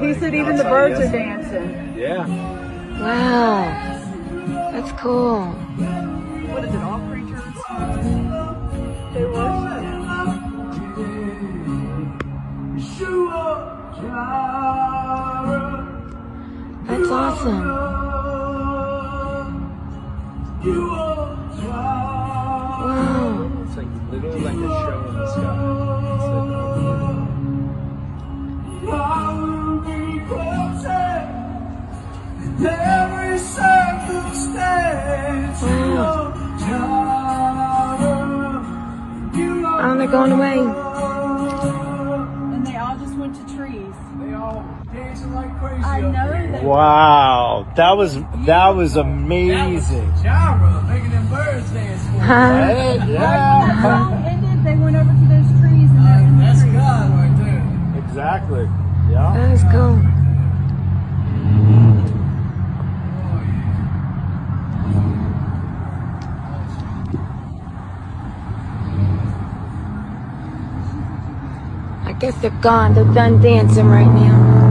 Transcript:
He said even the birds are dancing. Yeah. Wow. That's cool. What is it, all creatures? They worship. That's awesome. Wow. It's like literally like a show in the sky. Every circumstance, Oh, they're going away. And they all just went to trees. they all dancing like crazy. I know that. Wow, that was amazing. Gyra making them birds dance for you. Hey, Right when the yeah. song ended, they went over to those trees and they're in the That's trees. God right there. Exactly. Yeah. That is cool. I guess they're gone. They're done dancing right now.